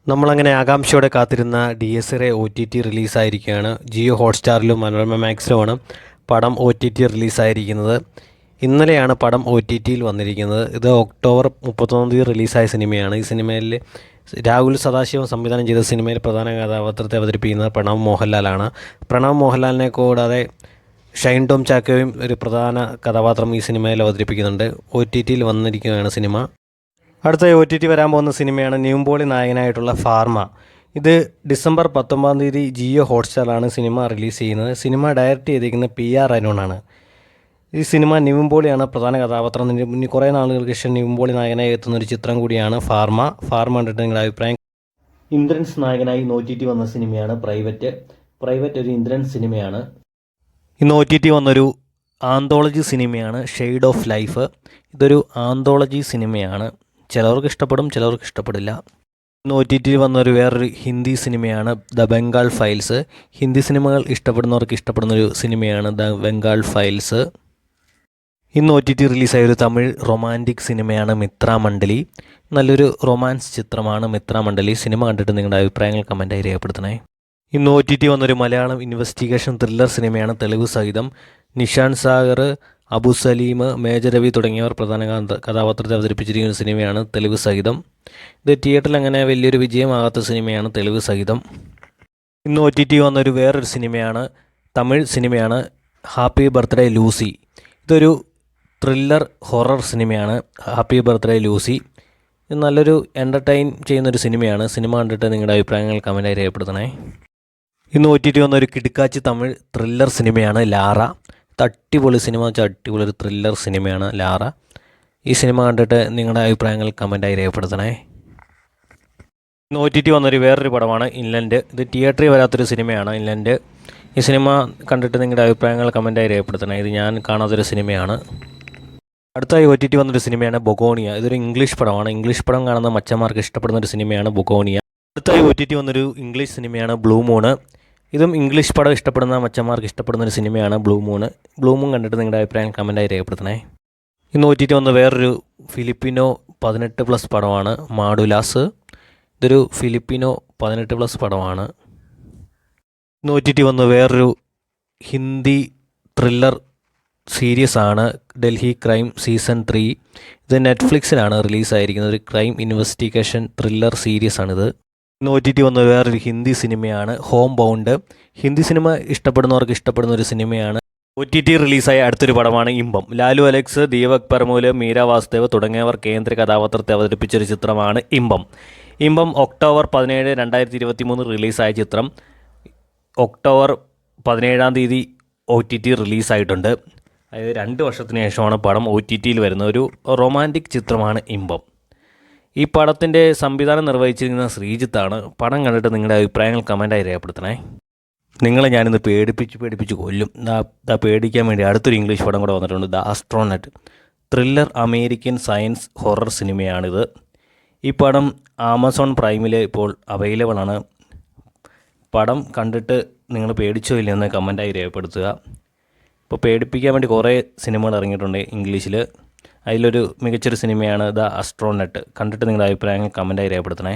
നമ്മളങ്ങനെ ആകാംക്ഷയോടെ കാത്തിരുന്ന DSRA OTT റിലീസായിരിക്കുകയാണ്. ജിയോ ഹോട്ട്സ്റ്റാറിലും മനോരമ മാക്സിലുമാണ് പടം OTT റിലീസായിരിക്കുന്നത്. ഇന്നലെയാണ് പടം OTTയിൽ വന്നിരിക്കുന്നത്. ഇത് ഒക്ടോബർ 31 റിലീസായ സിനിമയാണ്. ഈ സിനിമയിൽ രാഹുൽ സദാശിവം സംവിധാനം ചെയ്ത സിനിമയിൽ പ്രധാന കഥാപാത്രത്തെ അവതരിപ്പിക്കുന്നത് പ്രണവ് മോഹൻലാലാണ്. പ്രണവ് മോഹൻലാലിനെ കൂടാതെ ഷൈൻ ടോം ചാക്കോയും ഒരു പ്രധാന കഥാപാത്രം ഈ സിനിമയിൽ അവതരിപ്പിക്കുന്നുണ്ട്. OTTയിൽ വന്നിരിക്കുകയാണ് സിനിമ. അടുത്ത OTT വരാൻ പോകുന്ന സിനിമയാണ് നിവിൻ നായകനായിട്ടുള്ള ഫാർമ. ഇത് ഡിസംബർ 19 ജിയോ ഹോട്ട്സ്റ്റാറിലാണ് സിനിമ റിലീസ് ചെയ്യുന്നത്. സിനിമ ഡയറക്റ്റ് ചെയ്തിരിക്കുന്നത് PR അരുണാണ്. ഈ സിനിമ നിവിൻ പോളിയാണ് പ്രധാന കഥാപാത്രം. കുറേ നാളുകൾക്ക് ശേഷം നിവിൻ പോളി നായകനായി എത്തുന്ന ഒരു ചിത്രം കൂടിയാണ് ഫാർമ. കണ്ടിട്ട് നിങ്ങളുടെ അഭിപ്രായം. ഇന്ദ്രൻസ് നായകനായി OTT വന്ന സിനിമയാണ് പ്രൈവറ്റ് ഒരു ഇന്ദ്രൻസ് സിനിമയാണ്. ഇന്ന് OTT വന്നൊരു ആന്തോളജി സിനിമയാണ് ഷെയ്ഡ് ഓഫ് ലൈഫ്. ഇതൊരു ആന്തോളജി സിനിമയാണ്. ചിലവർക്ക് ഇഷ്ടപ്പെടും, ചിലവർക്ക് ഇഷ്ടപ്പെടില്ല. ഇന്ന് OTT വന്നൊരു വേറൊരു ഹിന്ദി സിനിമയാണ് ദ ബംഗാൾ ഫയൽസ്. ഹിന്ദി സിനിമകൾ ഇഷ്ടപ്പെടുന്നവർക്ക് ഇഷ്ടപ്പെടുന്നൊരു സിനിമയാണ് ദ ബംഗാൾ ഫയൽസ്. ഇന്ന് OTT റിലീസായ ഒരു തമിഴ് റൊമാൻറ്റിക് സിനിമയാണ് മിത്രാമണ്ഡലി. നല്ലൊരു റൊമാൻസ് ചിത്രമാണ് മിത്രാമണ്ഡലി. സിനിമ കണ്ടിട്ട് നിങ്ങളുടെ അഭിപ്രായങ്ങൾ കമൻറ്റായി രേഖപ്പെടുത്തണേ. ഇന്ന് OTT വന്നൊരു മലയാളം ഇൻവെസ്റ്റിഗേഷൻ ത്രില്ലർ സിനിമയാണ് തെലുഗു സഹിതം. നിഷാൻ സാഗർ, അബു സലീം, മേജർ രവി തുടങ്ങിയവർ പ്രധാന കഥാപാത്രത്തെ അവതരിപ്പിച്ചിരിക്കുന്ന സിനിമയാണ് തെലുഗു സഹിതം. ഇത് തിയേറ്ററിൽ അങ്ങനെ വലിയൊരു വിജയമാകാത്ത സിനിമയാണ് തെലുഗു സഹിതം. ഇന്ന് OTT വന്നൊരു വേറൊരു സിനിമയാണ് തമിഴ് സിനിമയാണ് ഹാപ്പി ബർത്ത്ഡേ ലൂസി. ഇതൊരു ത്രില്ലർ ഹൊറർ സിനിമയാണ് ഹാപ്പി ബർത്ത്ഡേ ലൂസി. ഇത് നല്ലൊരു എൻ്റർടൈൻ ചെയ്യുന്നൊരു സിനിമയാണ്. സിനിമ കണ്ടിട്ട് നിങ്ങളുടെ അഭിപ്രായങ്ങൾ കമൻറ്റായി രേഖപ്പെടുത്തണേ. ഇന്ന് OTT വന്നൊരു കിടുക്കാച്ചി തമിഴ് ത്രില്ലർ സിനിമയാണ് ലാറ. അടിപൊളി സിനിമ വെച്ചാൽ അടിപൊളി ഒരു ത്രില്ലർ സിനിമയാണ് ലാറ. ഈ സിനിമ കണ്ടിട്ട് നിങ്ങളുടെ അഭിപ്രായങ്ങൾ കമൻറ്റായി രേഖപ്പെടുത്തണേ. ഇന്ന് OTT വന്നൊരു വേറൊരു പടമാണ് ഇൻലൻഡ്. ഇത് തിയേറ്ററിൽ വരാത്തൊരു സിനിമയാണ് ഇൻലൻഡ്. ഈ സിനിമ കണ്ടിട്ട് നിങ്ങളുടെ അഭിപ്രായങ്ങൾ കമൻറ്റായി രേഖപ്പെടുത്തണേ. ഇത് ഞാൻ കാണാത്തൊരു സിനിമയാണ്. അടുത്തായി OTT വന്നൊരു സിനിമയാണ് ബൊഗോണിയ. ഇതൊരു ഇംഗ്ലീഷ് പടമാണ്. ഇംഗ്ലീഷ് പടം കാണുന്ന മച്ചന്മാർക്ക് ഇഷ്ടപ്പെടുന്ന ഒരു സിനിമയാണ് ബൊഗോണിയ. അടുത്തായി OTT വന്നൊരു ഇംഗ്ലീഷ് സിനിമയാണ് ബ്ലൂ മൂൺ. ഇതും ഇംഗ്ലീഷ് പടം ഇഷ്ടപ്പെടുന്ന മച്ചന്മാർക്ക് ഇഷ്ടപ്പെടുന്ന ഒരു സിനിമയാണ് ബ്ലൂ മൂൺ കണ്ടിട്ട് നിങ്ങളുടെ അഭിപ്രായം കമൻറ്റായി രേഖപ്പെടുത്തണേ. ഇന്ന് OTT വന്ന വേറൊരു ഫിലിപ്പിനോ 18+ പടമാണ് മാഡുലാസ്. ഇതൊരു ഫിലിപ്പിനോ 18+ പടമാണ്. ഇന്ന് OTT വന്ന വേറൊരു ഹിന്ദി ത്രില്ലർ സീരീസ് ആണ് ഡൽഹി ക്രൈം സീസൺ 3. ഇത് നെറ്റ്ഫ്ലിക്സിലാണ് റിലീസായിരിക്കുന്നത്. ഒരു ക്രൈം ഇൻവെസ്റ്റിഗേഷൻ ത്രില്ലർ സീരീസാണിത്. ഇന്ന് OTT വന്ന വേറൊരു ഹിന്ദി സിനിമയാണ് ഹോം ബൗണ്ട്. ഹിന്ദി സിനിമ ഇഷ്ടപ്പെടുന്നവർക്ക് ഇഷ്ടപ്പെടുന്ന ഒരു സിനിമയാണ്. OTT റിലീസായ അടുത്തൊരു പടമാണ് ഇമ്പം. ലാലു അലക്സ്, ദീപക് പർമൂല്, മീര വാസുദേവ് തുടങ്ങിയവർ കേന്ദ്ര കഥാപാത്രത്തെ അവതരിപ്പിച്ചൊരു ചിത്രമാണ് ഇമ്പം ഒക്ടോബർ 17, 2023 റിലീസായ ചിത്രം. October 17 OTT റിലീസായിട്ടുണ്ട്. അതായത് 2 വർഷത്തിന് ശേഷമാണ് പടം OTTയിൽ വരുന്ന ഒരു റൊമാൻറ്റിക് ചിത്രമാണ് ഇമ്പം. ഈ പടത്തിൻ്റെ സംവിധാനം നിർവഹിച്ചിരിക്കുന്ന ശ്രീജിത്താണ്. പടം കണ്ടിട്ട് നിങ്ങളുടെ അഭിപ്രായങ്ങൾ കമൻറ്റായി രേഖപ്പെടുത്തണേ. നിങ്ങളെ ഞാനിന്ന് പേടിപ്പിച്ച് കൊല്ലും. പേടിക്കാൻ വേണ്ടി അടുത്തൊരു ഇംഗ്ലീഷ് പടം കൂടെ വന്നിട്ടുണ്ട്, the astronaut. Thriller American science horror സിനിമയാണിത്. ഈ പടം ആമസോൺ പ്രൈമിൽ ഇപ്പോൾ അവൈലബിൾ ആണ്. പടം കണ്ടിട്ട് നിങ്ങൾ പേടിച്ചോ ഇല്ലെന്ന് കമൻറ്റായി രേഖപ്പെടുത്തുക. ഇപ്പോൾ പേടിപ്പിക്കാൻ വേണ്ടി കുറേ സിനിമകൾ ഇറങ്ങിയിട്ടുണ്ട് ഇംഗ്ലീഷിൽ. അതിലൊരു മികച്ചൊരു സിനിമയാണ് ദ ആസ്ട്രോനട്ട്. കണ്ടിട്ട് നിങ്ങളുടെ അഭിപ്രായങ്ങൾ കമൻറ്റായി രേഖപ്പെടുത്തണേ.